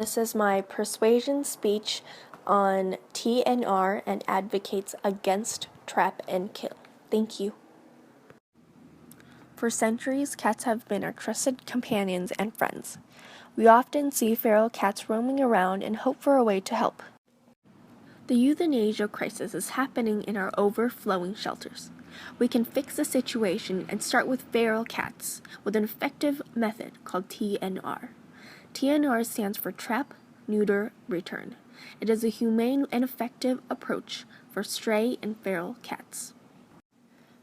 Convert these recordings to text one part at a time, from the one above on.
This is my persuasion speech on TNR and advocates against trap and kill. Thank you. For centuries, cats have been our trusted companions and friends. We often see feral cats roaming around and hope for a way to help. The euthanasia crisis is happening in our overflowing shelters. We can fix the situation and start with feral cats with an effective method called TNR. TNR stands for Trap, Neuter, Return. It is a humane and effective approach for stray and feral cats.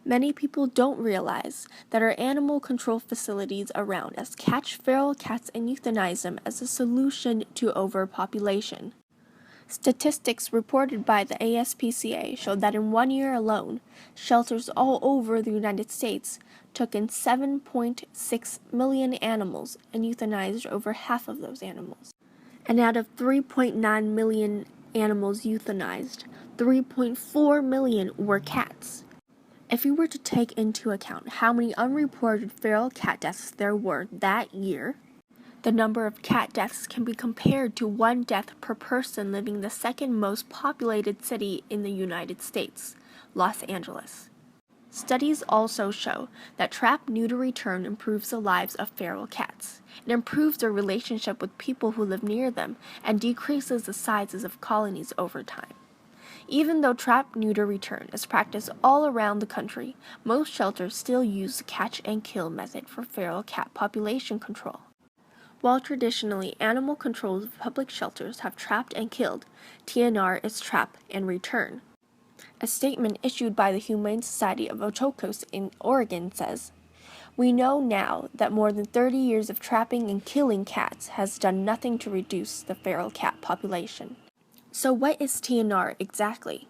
Many people don't realize that our animal control facilities around us catch feral cats and euthanize them as a solution to overpopulation. Statistics reported by the ASPCA show that in 1 year alone, shelters all over the United States took in 7.6 million animals and euthanized over half of those animals. And out of 3.9 million animals euthanized, 3.4 million were cats. If you were to take into account how many unreported feral cat deaths there were that year, the number of cat deaths can be compared to 1 death per person living in the second most populated city in the United States, Los Angeles. Studies also show that trap, neuter, return improves the lives of feral cats. It improves their relationship with people who live near them and decreases the sizes of colonies over time. Even though trap, neuter, return is practiced all around the country, most shelters still use the catch and kill method for feral cat population control. While traditionally animal controls of public shelters have trapped and killed, TNR is trap and return. A statement issued by the Humane Society of Ochocos in Oregon says, "We know now that more than 30 years of trapping and killing cats has done nothing to reduce the feral cat population." So what is TNR exactly?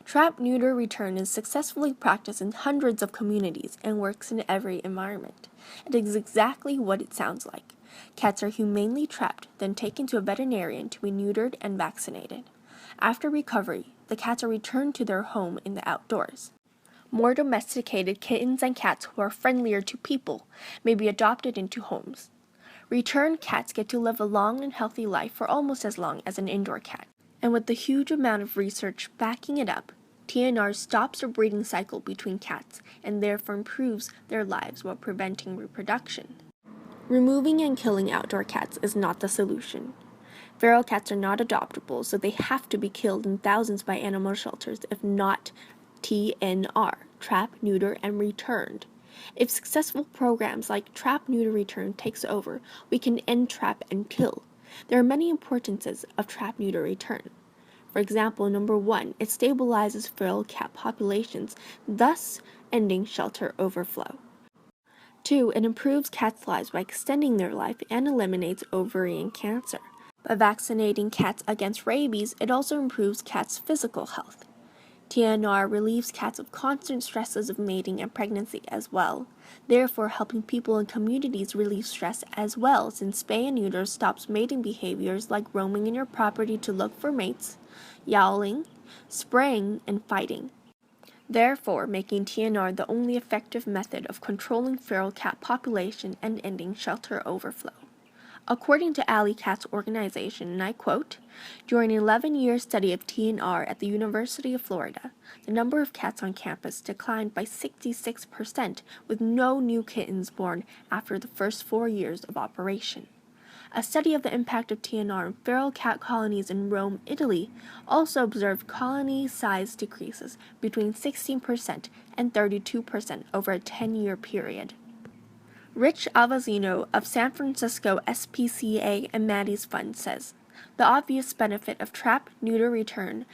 Trap, neuter, return is successfully practiced in hundreds of communities and works in every environment. It is exactly what it sounds like. Cats are humanely trapped, then taken to a veterinarian to be neutered and vaccinated. After recovery, the cats are returned to their home in the outdoors. More domesticated kittens and cats who are friendlier to people may be adopted into homes. Returned cats get to live a long and healthy life for almost as long as an indoor cat. And with the huge amount of research backing it up, TNR stops the breeding cycle between cats and therefore improves their lives while preventing reproduction. Removing and killing outdoor cats is not the solution. Feral cats are not adoptable, so they have to be killed in thousands by animal shelters if not TNR, trap, neuter, and returned. If successful programs like trap, neuter, return takes over, we can end trap and kill. There are many importances of trap, neuter, return. For example, number 1, it stabilizes feral cat populations, thus ending shelter overflow. 2, it improves cats' lives by extending their life and eliminates ovarian cancer. By vaccinating cats against rabies, it also improves cats' physical health. TNR relieves cats of constant stresses of mating and pregnancy as well, therefore helping people in communities relieve stress as well, since spay and neuter stops mating behaviors like roaming in your property to look for mates, yowling, spraying, and fighting, therefore making TNR the only effective method of controlling feral cat population and ending shelter overflow. According to Alley Cat's organization, and I quote, "During an 11-year study of TNR at the University of Florida, the number of cats on campus declined by 66%, with no new kittens born after the first 4 years of operation." A study of the impact of TNR on feral cat colonies in Rome, Italy, also observed colony size decreases between 16% and 32% over a 10-year period. Rich Avazino of San Francisco SPCA and Maddie's Fund says, "The obvious benefit of trap, neuter, return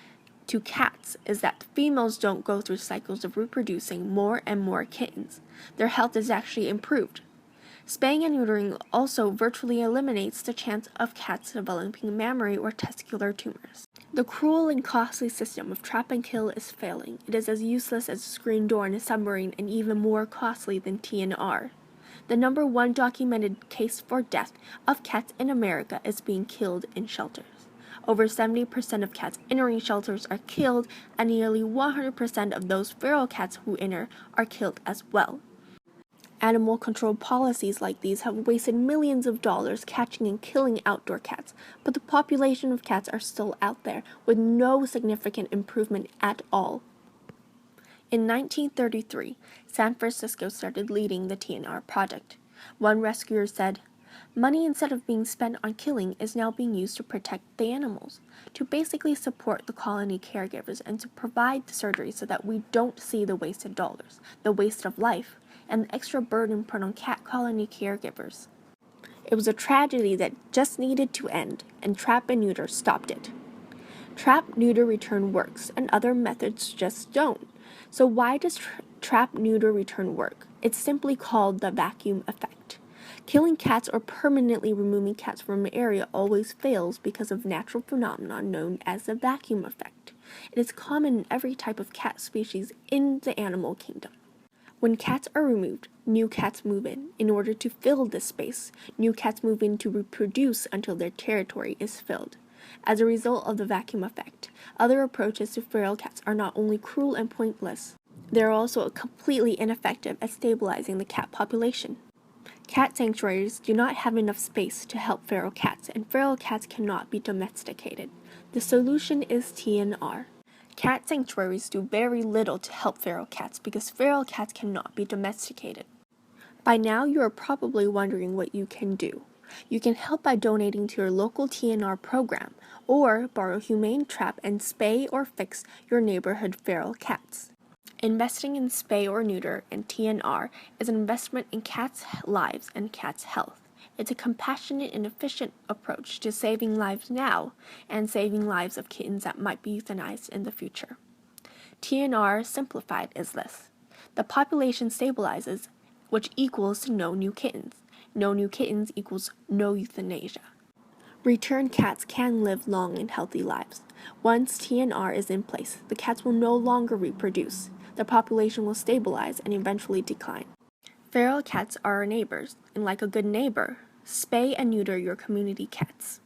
to cats is that the females don't go through cycles of reproducing more and more kittens. Their health is actually improved. Spaying and neutering also virtually eliminates the chance of cats developing mammary or testicular tumors. The cruel and costly system of trap and kill is failing. It is as useless as a screen door in a submarine and even more costly than TNR. The number 1 documented case for death of cats in America is being killed in shelters. Over 70% of cats entering shelters are killed, and nearly 100% of those feral cats who enter are killed as well. Animal control policies like these have wasted millions of dollars catching and killing outdoor cats, but the population of cats are still out there with no significant improvement at all. In 1933, San Francisco started leading the TNR project. One rescuer said, "Money instead of being spent on killing is now being used to protect the animals, to basically support the colony caregivers and to provide the surgery so that we don't see the wasted dollars, the waste of life, and the extra burden put on cat colony caregivers." It was a tragedy that just needed to end, and trap and neuter stopped it. Trap, neuter, return works, and other methods just don't. So why does trap, neuter, return work? It's simply called the vacuum effect. Killing cats or permanently removing cats from an area always fails because of natural phenomenon known as the vacuum effect. It is common in every type of cat species in the animal kingdom. When cats are removed, new cats move in order to fill this space. New cats move in to reproduce until their territory is filled. As a result of the vacuum effect, other approaches to feral cats are not only cruel and pointless, they are also completely ineffective at stabilizing the cat population. Cat sanctuaries do not have enough space to help feral cats, and feral cats cannot be domesticated. The solution is TNR. Cat sanctuaries do very little to help feral cats because feral cats cannot be domesticated. By now, you are probably wondering what you can do. You can help by donating to your local TNR program, or borrow humane trap and spay or fix your neighborhood feral cats. Investing in spay or neuter and TNR is an investment in cats' lives and cats' health. It's a compassionate and efficient approach to saving lives now and saving lives of kittens that might be euthanized in the future. TNR simplified is this: the population stabilizes, which equals to no new kittens. No new kittens equals no euthanasia. Return cats can live long and healthy lives. Once TNR is in place, the cats will no longer reproduce. The population will stabilize and eventually decline. Feral cats are our neighbors, and like a good neighbor, spay and neuter your community cats.